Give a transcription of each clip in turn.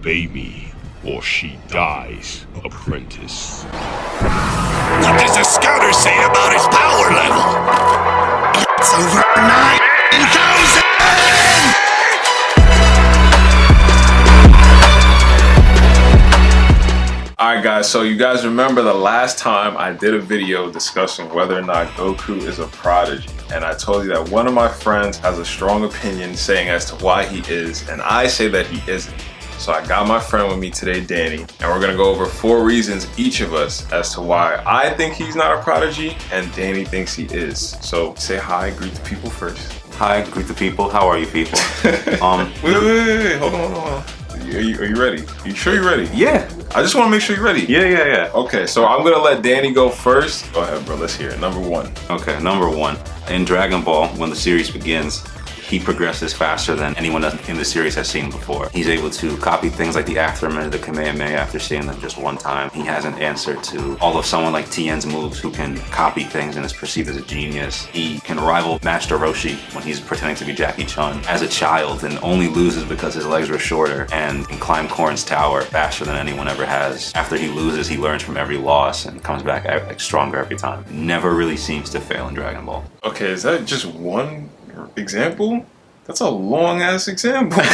obey me, or she dies, apprentice. What does the scouter say about his power level? It's over 9,000! Alright guys, so you guys remember the last time I did a video discussing whether or not Goku is a prodigy, and I told you that one of my friends has a strong opinion saying as to why he is, and I say that he isn't. So I got my friend with me today, Danny, and we're gonna go over 4 reasons each of us as to why I think he's not a prodigy and Danny thinks he is. So say hi, greet the people first. Hi, greet the people. How are you people? Wait, hold on. Are you ready? You sure you're ready? Yeah. I just want to make sure you're ready. Yeah. Okay, so I'm gonna let Danny go first. Go ahead, bro. Let's hear it. Number 1. Okay, number 1. In Dragon Ball, when the series begins, he progresses faster than anyone in the series has seen before. He's able to copy things like the aftermath, the Kamehameha after seeing them just one time. He has an answer to all of someone like Tien's moves who can copy things and is perceived as a genius. He can rival Master Roshi when he's pretending to be Jackie Chun as a child and only loses because his legs were shorter, and can climb Korn's tower faster than anyone ever has. After he loses, he learns from every loss and comes back like stronger every time. Never really seems to fail in Dragon Ball. Okay, is that just one example? That's a long ass example. I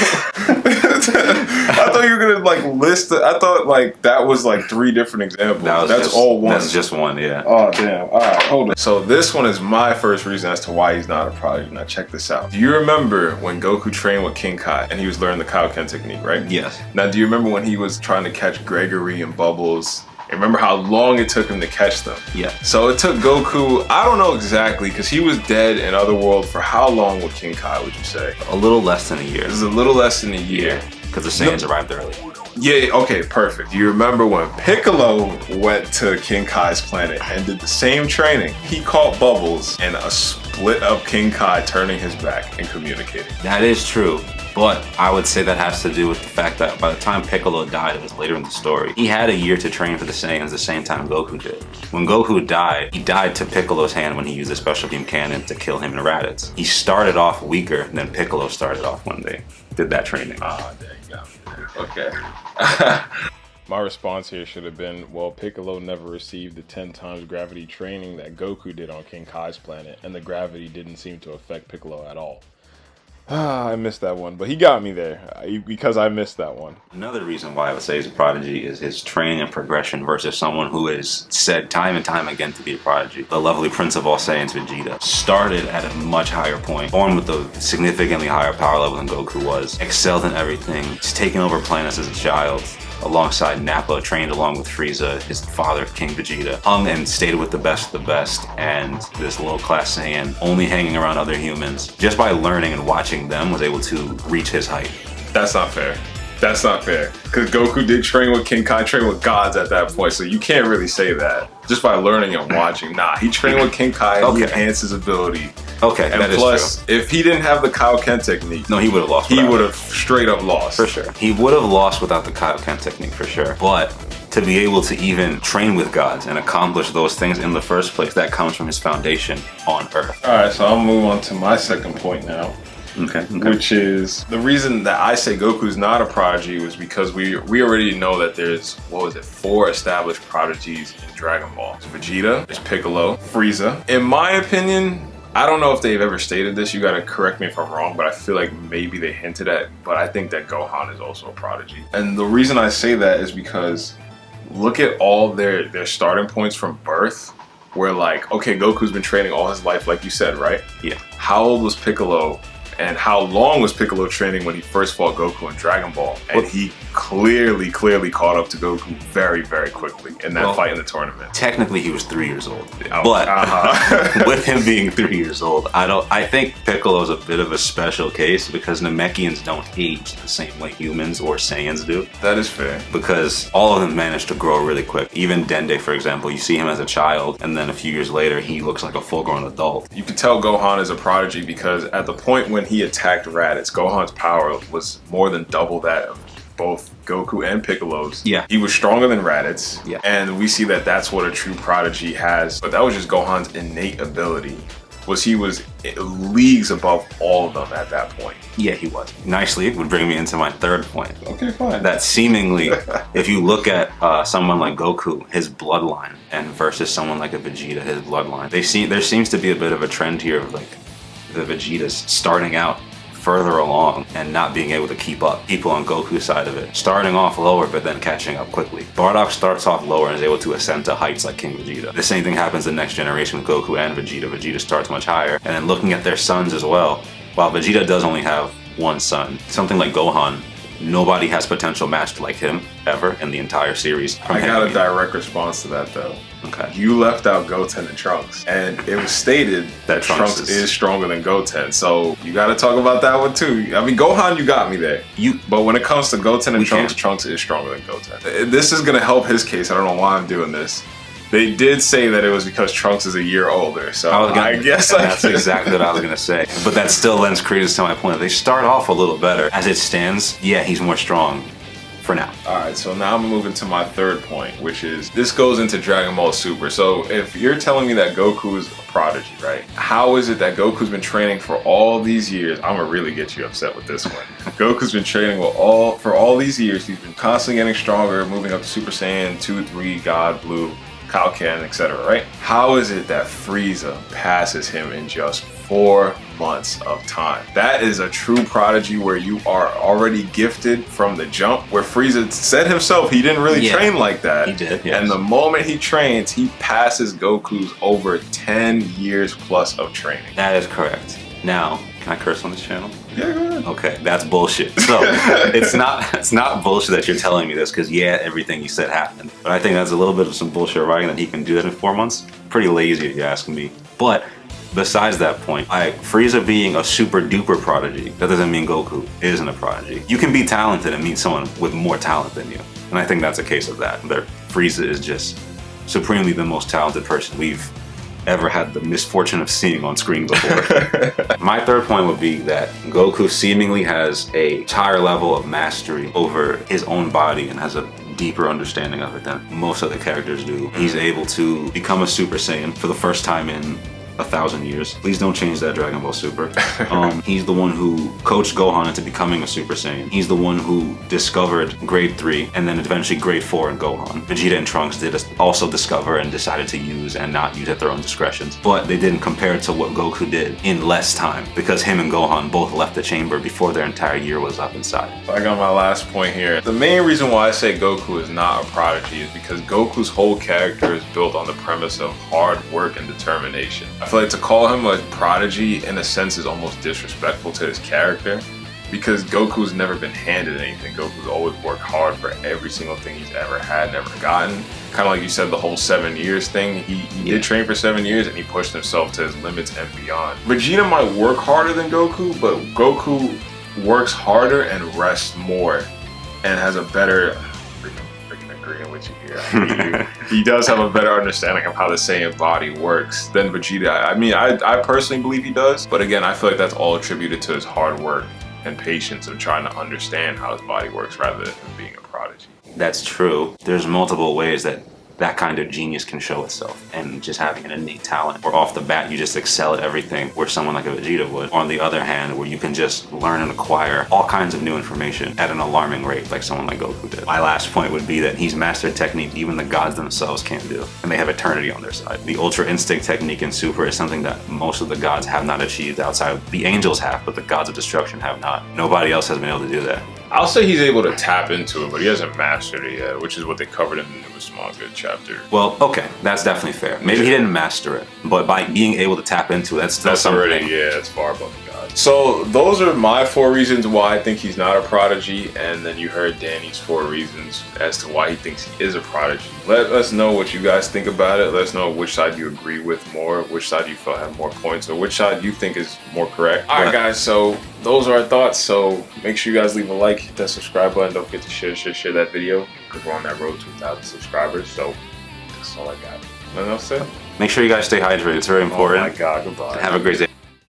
thought you were gonna like list it. I thought like that was like 3 different examples. That's all one. That's just one, yeah. Oh damn. Alright, hold on. So this one is my first reason as to why he's not a prodigy. Now check this out. Do you remember when Goku trained with King Kai and he was learning the Kaioken technique, right? Yes. Now do you remember when he was trying to catch Gregory and Bubbles? Remember how long it took him to catch them? Yeah. So it took Goku, I don't know exactly, because he was dead in Otherworld for how long with King Kai, would you say? A little less than a year. It was a little less than a year. Because the Saiyans arrived early. Yeah, okay, perfect. You remember when Piccolo went to King Kai's planet and did the same training? He caught Bubbles in a split up King Kai turning his back and communicating. That is true. But I would say that has to do with the fact that by the time Piccolo died, it was later in the story, he had a year to train for the Saiyans the same time Goku did. When Goku died, he died to Piccolo's hand when he used a special beam cannon to kill him and Raditz. He started off weaker than Piccolo started off when they did that training. Ah, there you go. Okay. My response here should have been, well, Piccolo never received the 10 times gravity training that Goku did on King Kai's planet, and the gravity didn't seem to affect Piccolo at all. I missed that one, but he got me there because I missed that one. Another reason why I would say he's a prodigy is his training and progression versus someone who is said time and time again to be a prodigy. The lovely Prince of All Saiyans, Vegeta, started at a much higher point, born with a significantly higher power level than Goku was, excelled in everything, he's taken over planets as a child, alongside Nappa, trained along with Frieza, his father, King Vegeta, hung and stayed with the best of the best, and this low-class Saiyan, only hanging around other humans, just by learning and watching them, was able to reach his height. That's not fair. That's not fair. Because Goku did train with King Kai, train with gods at that point, so you can't really say that. Just by learning and watching. Nah, he trained with King Kai and he enhanced his ability. Okay, and that plus, is true. if he didn't have the Kaioken technique, no, he would have lost. He would have straight up lost. For sure. He would have lost without the Kaioken technique, for sure. But to be able to even train with gods and accomplish those things in the first place, that comes from his foundation on Earth. Alright, so I'll move on to my second point now. Okay. Which is the reason that I say Goku's not a prodigy was because we already know that there's, 4 established prodigies in Dragon Ball. There's Vegeta, there's Piccolo, Frieza. In my opinion, I don't know if they've ever stated this, you gotta correct me if I'm wrong, but I feel like maybe they hinted at, but I think that Gohan is also a prodigy. And the reason I say that is because look at all their starting points from birth, where like, okay, Goku's been training all his life, like you said, right? Yeah. How old was Piccolo? And how long was Piccolo training when he first fought Goku in Dragon Ball? And he clearly caught up to Goku very, very quickly in that fight in the tournament. Technically, he was 3 years old, but with him being 3 years old, I think Piccolo's a bit of a special case because Namekians don't age the same way humans or Saiyans do. That is fair. Because all of them managed to grow really quick. Even Dende, for example, you see him as a child, and then a few years later, he looks like a full-grown adult. You can tell Gohan is a prodigy because at the point when he attacked Raditz, Gohan's power was more than double that of both Goku and Piccolo's. Yeah. He was stronger than Raditz. Yeah. And we see that that's what a true prodigy has. But that was just Gohan's innate ability. was he was leagues above all of them at that point. Yeah, he was. Nicely would bring me into my third point. Okay, fine. That seemingly, if you look at someone like Goku, his bloodline, and versus someone like a Vegeta, his bloodline, there seems to be a bit of a trend here of like the Vegetas starting out further along and not being able to keep up. People on Goku's side of it starting off lower but then catching up quickly. Bardock starts off lower and is able to ascend to heights like King Vegeta. The same thing happens in Next Generation with Goku and Vegeta. Vegeta starts much higher, and then looking at their sons as well, while Vegeta does only have one son, something like Gohan, nobody has potential matched like him ever in the entire series. I got a direct response to that though. Okay. You left out Goten and Trunks, and it was stated that Trunks is stronger than Goten, so you got to talk about that one too. I mean, Gohan, you got me there. But when it comes to Goten and Trunks, Trunks is stronger than Goten. This is going to help his case. I don't know why I'm doing this. They did say that it was because Trunks is a year older, so I guess that's exactly what I was gonna say. But that still lends credence to my point. They start off a little better. As it stands, yeah, he's more strong for now. Alright, so now I'm moving to my third point, which is this goes into Dragon Ball Super. So if you're telling me that Goku is a prodigy, right? How is it that Goku's been training for all these years? I'm gonna really get you upset with this one. Goku's been training for all these years. He's been constantly getting stronger, moving up to Super Saiyan 2, 3, God, Blue, Kaioken, etc., right? How is it that Frieza passes him in just 4 months of time? That is a true prodigy where you are already gifted from the jump, where Frieza said himself he didn't really train like that. He did, yes. And the moment he trains, he passes Goku's over 10 years plus of training. That is correct. Now, can I curse on this channel? Yeah, go ahead. Okay, that's bullshit. So it's not bullshit that you're telling me this, because yeah, everything you said happened. But I think that's a little bit of some bullshit writing that he can do that in 4 months. Pretty lazy if you ask me. But besides that point, Frieza being a super duper prodigy, that doesn't mean Goku isn't a prodigy. You can be talented and meet someone with more talent than you. And I think that's a case of that. Frieza is just supremely the most talented person we've ever had the misfortune of seeing on screen before. My third point would be that Goku seemingly has a higher level of mastery over his own body and has a deeper understanding of it than most other characters do. He's able to become a Super Saiyan for the first time in 1,000 years. Please don't change that, Dragon Ball Super. He's the one who coached Gohan into becoming a Super Saiyan. He's the one who discovered Grade 3 and then eventually Grade 4 in Gohan. Vegeta and Trunks did also discover and decided to use and not use at their own discretions. But they didn't compare it to what Goku did in less time, because him and Gohan both left the chamber before their entire year was up inside. I got my last point here. The main reason why I say Goku is not a prodigy is because Goku's whole character is built on the premise of hard work and determination. I feel like to call him a prodigy in a sense is almost disrespectful to his character, because Goku's never been handed anything. Goku's always worked hard for every single thing he's ever had, never gotten. Kind of like you said, the whole 7 years thing. He did train for 7 years and he pushed himself to his limits and beyond. Vegeta might work harder than Goku, but Goku works harder and rests more and has a better... agreeing with you here. He does have a better understanding of how the Saiyan body works than Vegeta. I mean, I personally believe he does, but again, I feel like that's all attributed to his hard work and patience of trying to understand how his body works rather than being a prodigy. That's true. There's multiple ways that kind of genius can show itself, and just having an innate talent where off the bat you just excel at everything where someone like a Vegeta would. Or on the other hand, where you can just learn and acquire all kinds of new information at an alarming rate like someone like Goku did. My last point would be that he's mastered technique even the gods themselves can't do, and they have eternity on their side. The Ultra Instinct technique in Super is something that most of the gods have not achieved outside. The angels have, but the gods of destruction have not. Nobody else has been able to do that. I'll say he's able to tap into it, but he hasn't mastered it yet, which is what they covered in the newest manga chapter. Well, okay, that's definitely fair. Maybe he didn't master it, but by being able to tap into it, that's already, yeah, it's far above the gods. So those are my 4 reasons why I think he's not a prodigy, and then you heard Danny's 4 reasons as to why he thinks he is a prodigy. Let us know what you guys think about it. Let us know which side you agree with more, which side you feel have more points, or which side you think is more correct. All right, guys, so those are our thoughts. So make sure you guys leave a like, hit that subscribe button. Don't forget to share that video, because we're on that road to 1,000 subscribers. So that's all I got. Nothing else to say? Make sure you guys stay hydrated. It's very important. Oh my God, goodbye. Have a great day.